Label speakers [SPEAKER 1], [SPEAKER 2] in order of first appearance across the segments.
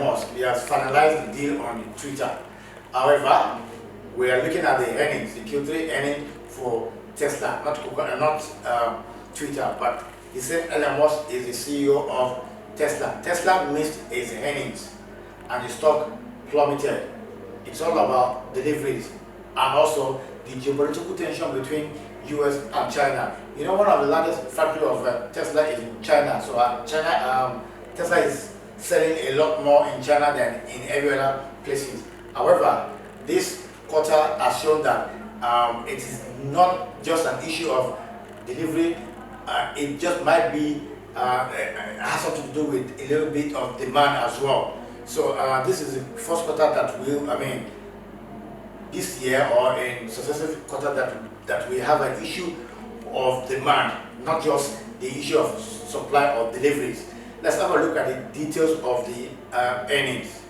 [SPEAKER 1] Musk, he has finalized the deal on Twitter. However, we are looking at the earnings, the Q3 earnings for Tesla, not Twitter, but the same Elon Musk is the CEO of Tesla. Tesla missed its earnings and the stock plummeted. It's all about deliveries and also the geopolitical tension between US and China. You know, one of the largest factory of Tesla is in China. So Tesla is selling a lot more in China than in every other places. However, this quarter has shown that it is not just an issue of delivery. It just might be has something to do with a little bit of demand as well. So this is the first quarter that this year or in successive quarter that we have an issue of demand, not just the issue of supply or deliveries. Let's have a look at the details of the earnings.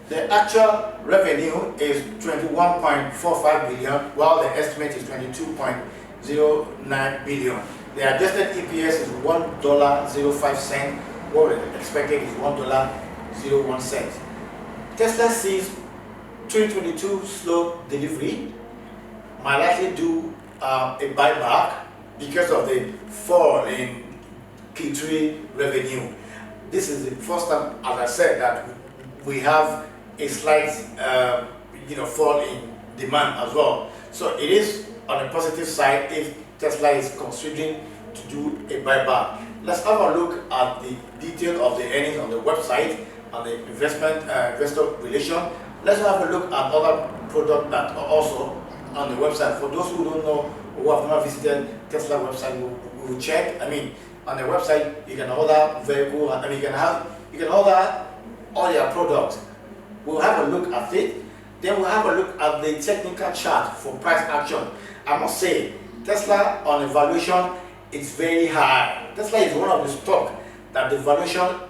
[SPEAKER 1] The actual revenue is 21.45 billion, while the estimate is 22.09 billion. The adjusted EPS is $1.05. What we expected is $1.01. Tesla sees 2022 slow delivery, might likely do a buyback because of the fall in Q3 revenue. This is the first time, as I said, that we have a slight fall in demand as well. So it is on the positive side if Tesla is considering to do a buyback. Let's have a look at the detail of the earnings on the website and the investor relation. Let's have a look at other products that are also on the website. For those who don't know, who have not visited Tesla website, we will check. On the website you can order vehicle, you can order all your products. We'll have a look at it. Then we'll have a look at the technical chart for price action. I must say, Tesla on the valuation is very high. Tesla is one of the stock that the valuation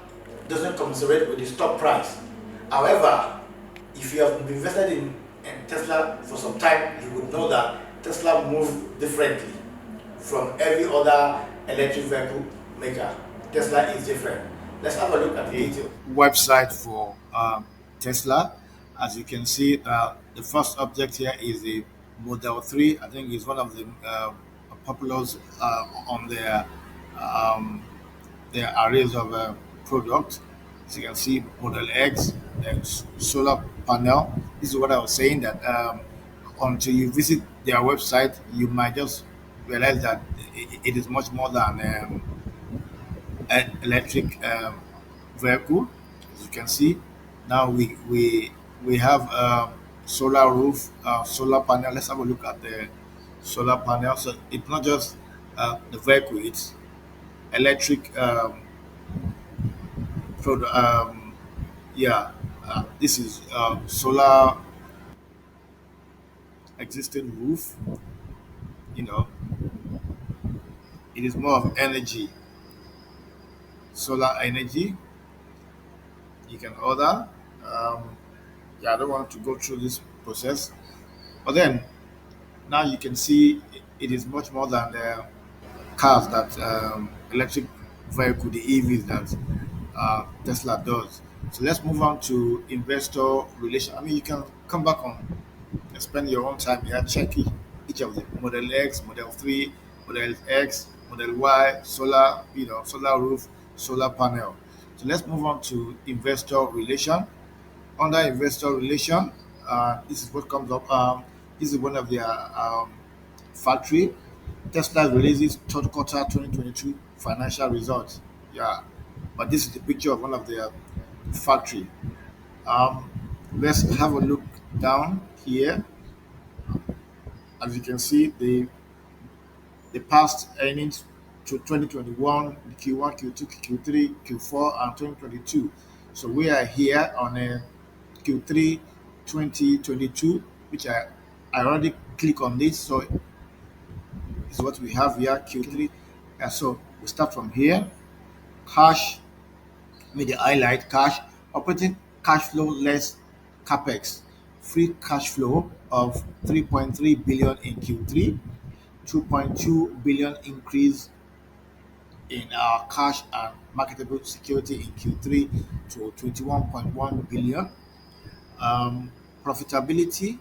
[SPEAKER 1] doesn't commensurate with the stock price. However, if you have invested in Tesla for some time, you would know that Tesla moves differently from every other electric vehicle maker. Tesla is different. Let's have a look at the website for Tesla. As you can see, the first object here is the Model 3. I think it's one of the populars on their arrays of products. As you can see, Model X, then solar panel. This is what I was saying, that until you visit their website, you might just realize that it is much more than an electric vehicle. As you can see, now we have solar roof, solar panel. Let's have a look at the solar panel. So it's not just the vehicle; it's electric product. This is solar existing roof. You know, it is more of energy, solar energy. You can order. I don't want to go through this process, but then now you can see it is much more than the cars that electric vehicle, the EVs that Tesla does. So let's move on to investor relation. You can come back on and spend your own time here, check each of the Model X, Model 3, Model X, Model Y, solar, solar roof, solar panel. So let's move on to investor relation. Under investor relation, this is what comes up. This is one of their factory. Tesla releases third quarter 2022 financial results. But this is the picture of one of their factory. Let's have a look down here. As you can see, the past earnings to 2021, Q1, Q2, Q3, Q4, and 2022. So we are here on a Q3 2022, which I already click on this. So this is what we have here, Q3. So we start from here. Cash, the highlight, cash, operating cash flow less capex, free cash flow of 3.3 billion in Q3, 2.2 billion increase in our cash and marketable security in Q3 to 21.1 billion. Um, Profitability,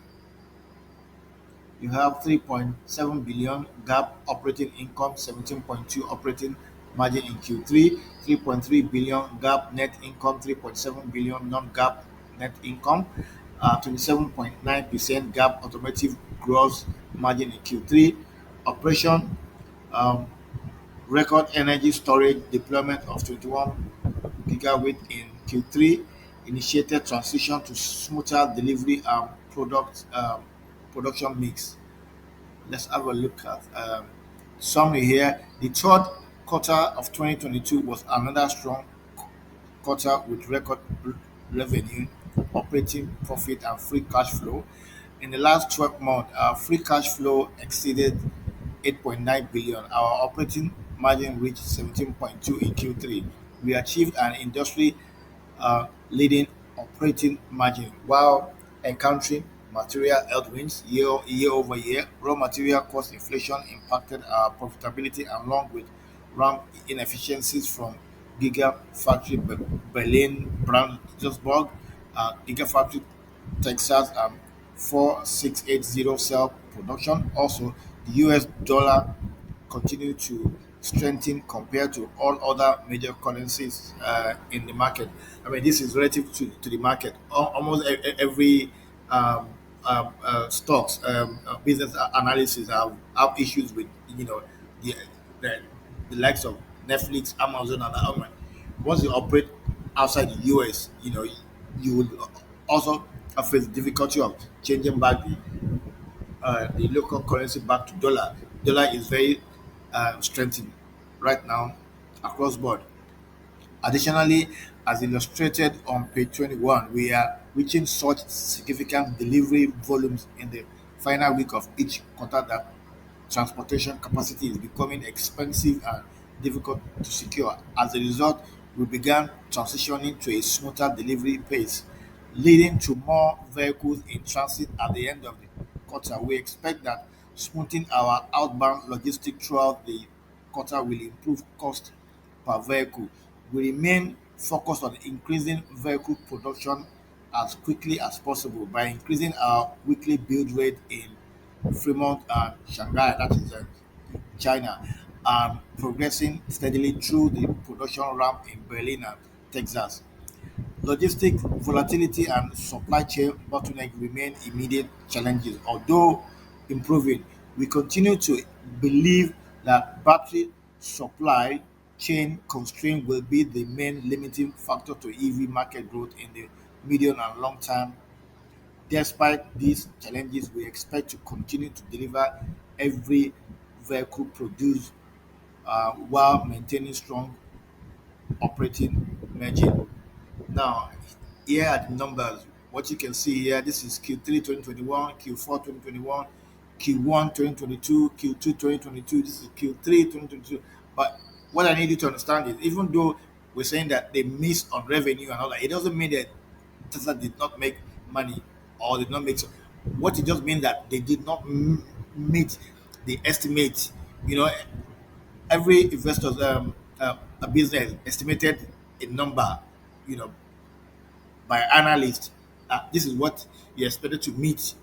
[SPEAKER 1] you have 3.7 billion gap operating income, 17.2 operating margin in Q3, 3.3 billion gap net income, 3.7 billion non-gap net income, 27.9% gap automotive gross margin in Q3. Operation, um, record energy storage deployment of 21 gigawatt in Q3, initiated transition to smoother delivery and production mix. Let's have a look at summary here. The third quarter of 2022 was another strong quarter with record revenue, operating profit, and free cash flow. In the last 12 months, our free cash flow exceeded 8.9 billion. Our operating margin reached 17.2 in Q3. We achieved an industry leading operating margin while encountering material headwinds year over year. Raw material cost inflation impacted our profitability along with ramp inefficiencies from Gigafactory Berlin, Brandenburg, Gigafactory Texas, and 4680 cell production. Also, the US dollar continued to strengthen compared to all other major currencies in the market. I mean, this is relative to the market. Almost every um, stocks business analysis have issues with the, the the likes of Netflix, Amazon, and Amazon. Once you operate outside the US, you would also face the difficulty of changing back the local currency back to dollar. Dollar is very strengthened right now across board. Additionally, as illustrated on page 21, we are reaching such significant delivery volumes in the final week of each quarter that transportation capacity is becoming expensive and difficult to secure. As a result, we began transitioning to a smoother delivery pace, leading to more vehicles in transit at the end of the quarter. We expect that smoothing our outbound logistics throughout the quarter will improve cost per vehicle. We remain focused on increasing vehicle production as quickly as possible by increasing our weekly build rate in Fremont and Shanghai, that is China, and progressing steadily through the production ramp in Berlin and Texas. Logistic volatility and supply chain bottleneck remain immediate challenges. Although improving, we continue to believe that battery supply chain constraint will be the main limiting factor to EV market growth in the medium and long term. Despite these challenges, we expect to continue to deliver every vehicle produced while maintaining strong operating margin. Now, here are the numbers. What you can see here, this is Q3 2021, Q4 2021, Q1 2022, Q2 2022, this is Q3 2022. But what I need you to understand is even though we're saying that they missed on revenue and all that, it doesn't mean that Tesla did not make money or did not make so. What it just means that they did not meet the estimate. You know, every investor's a business estimated a number, you know, by analysts. This is what you expected to meet.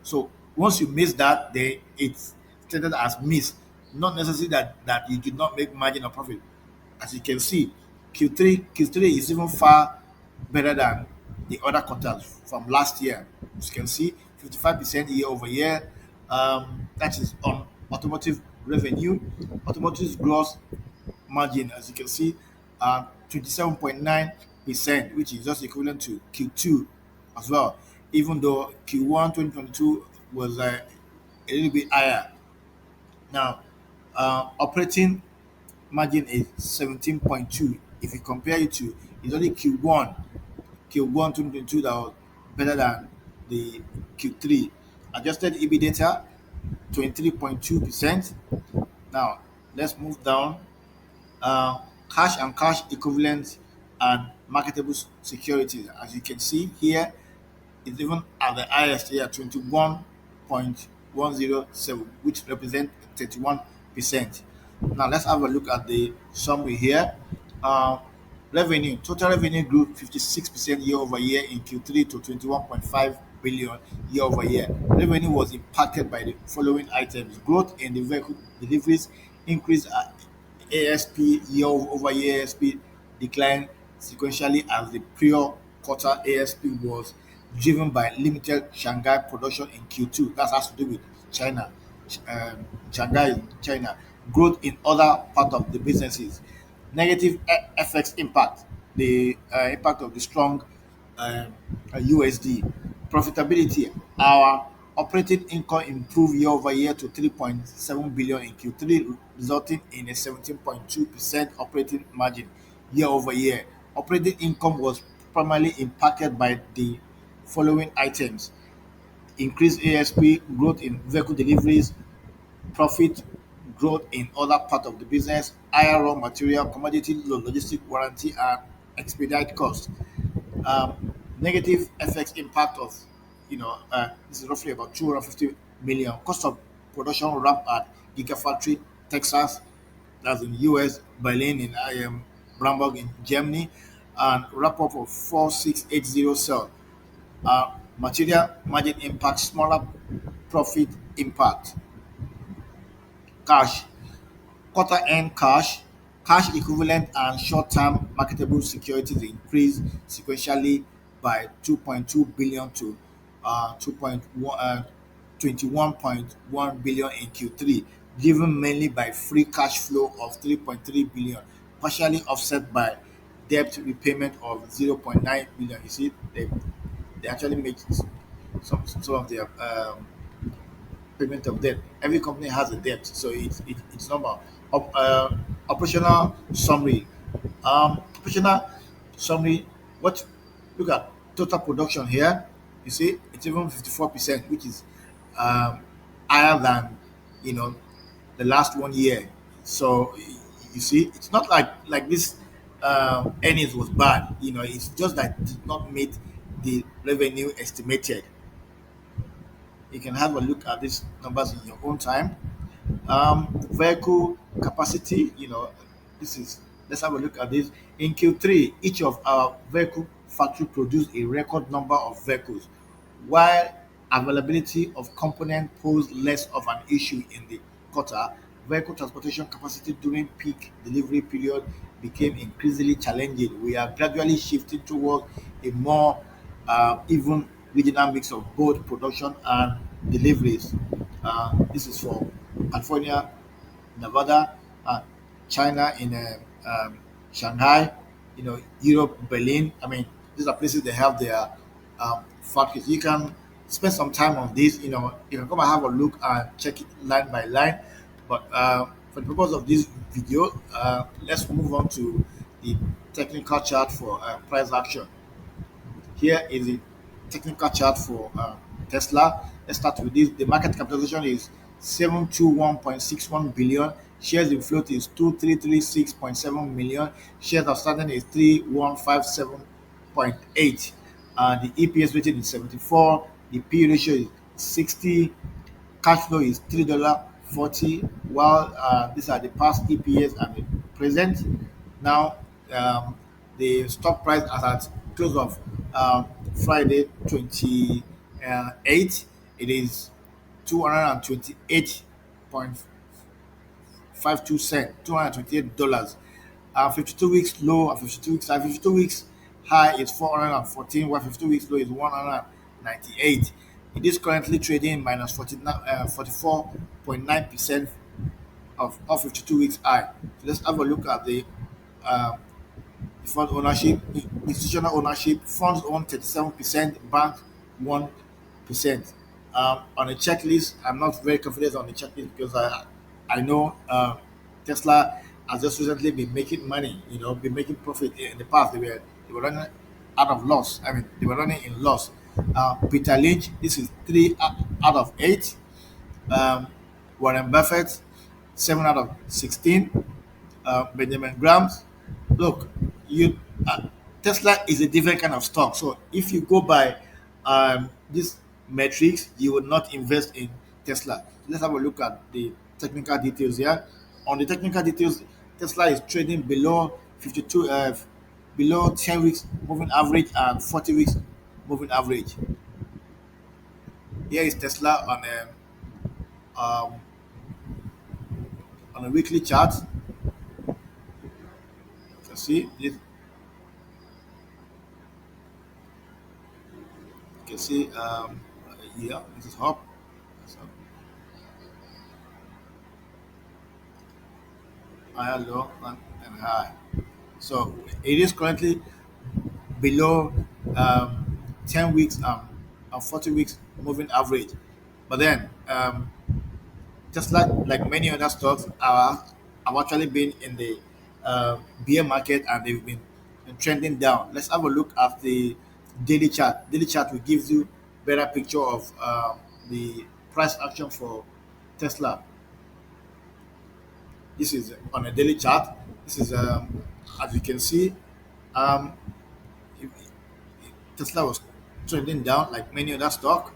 [SPEAKER 1] So once you miss that, then it's stated as miss, not necessarily that you did not make margin or profit. As you can see, Q3 is even far better than the other quarters from last year. As you can see, 55% year over year. That is on automotive revenue. Automotive gross margin, as you can see, 27.9%, which is just equivalent to Q2 as well, even though Q1 2022 was a little bit higher. Now, operating margin is 17.2. If you compare it to, it's only Q1 2022 that was better than the Q3. Adjusted EBITDA 23.2%. Now, let's move down. Cash and cash equivalents and marketable securities. As you can see here, it's even at the highest here, 21.107, which represents 31%. Now let's have a look at the summary here. Uh, Revenue, total revenue grew 56% year over year in Q3 to 21.5 billion year over year. Revenue was impacted by the following items: growth in the vehicle deliveries, increase ASP year over year ASP declined sequentially as the prior quarter ASP was driven by limited Shanghai production in Q2. That has to do with China, Shanghai, China. Growth in other part of the businesses. Negative FX impact. The impact of the strong USD. Profitability. Our operating income improved year over year to 3.7 billion in Q3, resulting in a 17.2% operating margin year over year. Operating income was primarily impacted by the following items: increased ASP, growth in vehicle deliveries, profit growth in other part of the business, higher raw material, commodity, logistic warranty, and expedite costs. Negative FX impact of, this is roughly about 250 million. Cost of production ramp at Gigafactory, Texas, that's in US, Berlin in Bramberg in Germany, and wrap up of 4680 cell. Material margin impact, smaller profit impact. Cash, quarter end cash, cash equivalent and short-term marketable securities increased sequentially by 2.2 billion to 21.1 billion in Q3, driven mainly by free cash flow of 3.3 billion, partially offset by debt repayment of 0.9 billion. You see, they actually make some of their payment of debt. Every company has a debt, so it's normal. Operational summary. Operational summary. What Look at total production here. You see, it's even 54%, which is um, higher than you know the last 1 year. So you see, it's not like this earnings was bad. It's just that it did not meet the revenue estimated. You can have a look at these numbers in your own time. Vehicle capacity, this is let's have a look at this. In Q3, each of our vehicle factory produced a record number of vehicles, while availability of component posed less of an issue in the quarter. Vehicle transportation capacity during peak delivery period became increasingly challenging. We are gradually shifting toward a more even regional mix of both production and deliveries. This is for California, Nevada, China in Shanghai, Europe, Berlin. I mean, these are places they have their factories. You can spend some time on this. You can come and have a look and check it line by line. But for the purpose of this video, let's move on to the technical chart for price action. Here is the technical chart for Tesla. Let's start with this. The market capitalization is 721.61 billion. Shares in float is 2336.7 million. Shares outstanding is 3157.8. The EPS rating is 74. The P ratio is 60. Cash flow is $3.40, while these are the past EPS and the present. Now, um, the stock price as at close of Friday 28, it is 228.52 cents, $228. 52 weeks low and 52 weeks high. 52 weeks high is 414, while 52 weeks low is 198. It is currently trading minus 44.9% of 52 weeks high. So let's have a look at the uh, fund ownership. Institutional ownership: funds own 37%, bank 1%. On a checklist, I'm not very confident on the checklist because I know Tesla has just recently been making money. Been making profit. In the past they were running out of loss. I mean, they were running in loss. Peter Lynch, this is 3 out of 8. um, Warren Buffett, 7 out of 16. Benjamin Graham. Look, you Tesla is a different kind of stock. So if you go by these metrics, you would not invest in Tesla. Let's have a look at the technical details here. on the technical details, Tesla is trading below 10 weeks moving average and 40 weeks moving average. Here is Tesla on a weekly chart. You can see this. You can see yeah, this is up. So, higher, low, and high. So it is currently below 10 weeks and 40 weeks moving average. But then, just like many other stocks, have actually been in the bear market and they've been trending down. Let's have a look at the daily chart. Daily chart will give you better picture of the price action for Tesla. This is on a daily chart. This is as you can see, um, Tesla was trending down like many other stock,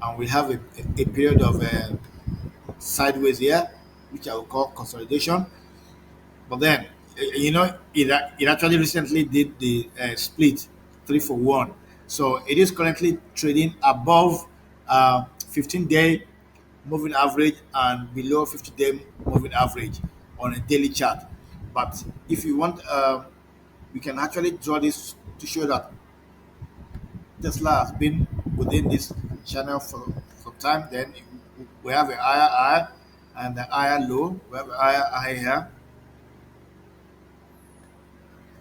[SPEAKER 1] and we have a period of sideways here, which I will call consolidation. But then, it actually recently did the split 3 for 1. So it is currently trading above 15-day moving average and below 50-day moving average on a daily chart. But if you want, we can actually draw this to show that Tesla has been within this channel for some time. Then we have a higher high and a higher low. We have a higher high here.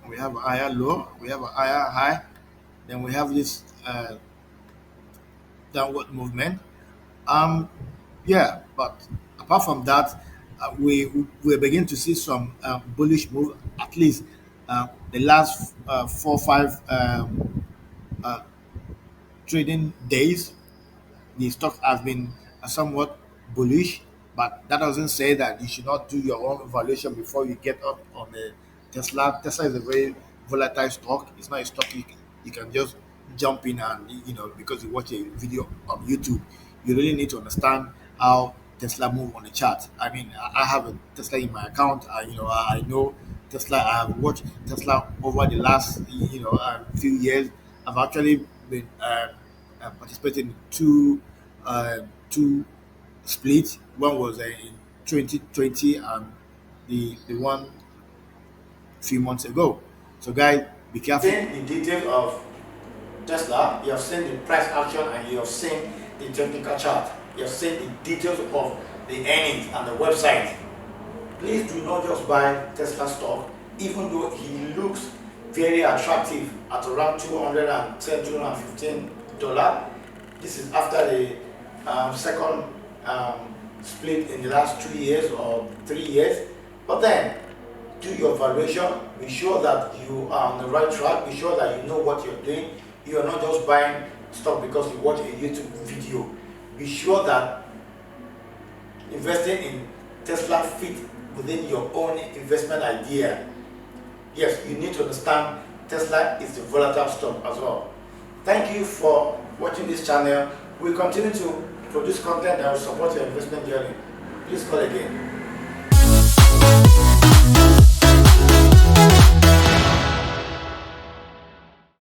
[SPEAKER 1] We have a higher low. We have a higher high. Then we have this downward movement. Um, yeah, but apart from that, we begin to see some bullish move. At least the last 4 5 uh, trading days the stock has been somewhat bullish, but that doesn't say that you should not do your own evaluation before you get up on the Tesla. Tesla is a very volatile stock. It's not a stock you can just jump in and because you watch a video on YouTube, you really need to understand how Tesla move on the chart. I mean, I have a Tesla in my account. I know Tesla. I have watched Tesla over the last few years. I've actually been participating in two splits. One was in 2020 and the one few months ago. So guys, be careful. Seen the details of Tesla, you have seen the price action and you have seen the technical chart. You have seen the details of the earnings and the website. Please do not just buy Tesla stock, even though he looks very attractive at around $210, $215. This is after the second split in the last 2 years or 3 years. But then, do your valuation. Be sure that you are on the right track. Be sure that you know what you're doing. You are not just buying stock because you watch a YouTube video. Be sure that investing in Tesla fit within your own investment idea. Yes, you need to understand Tesla is a volatile stock as well. Thank you for watching this channel. We continue to produce content that will support your investment journey. Please call again.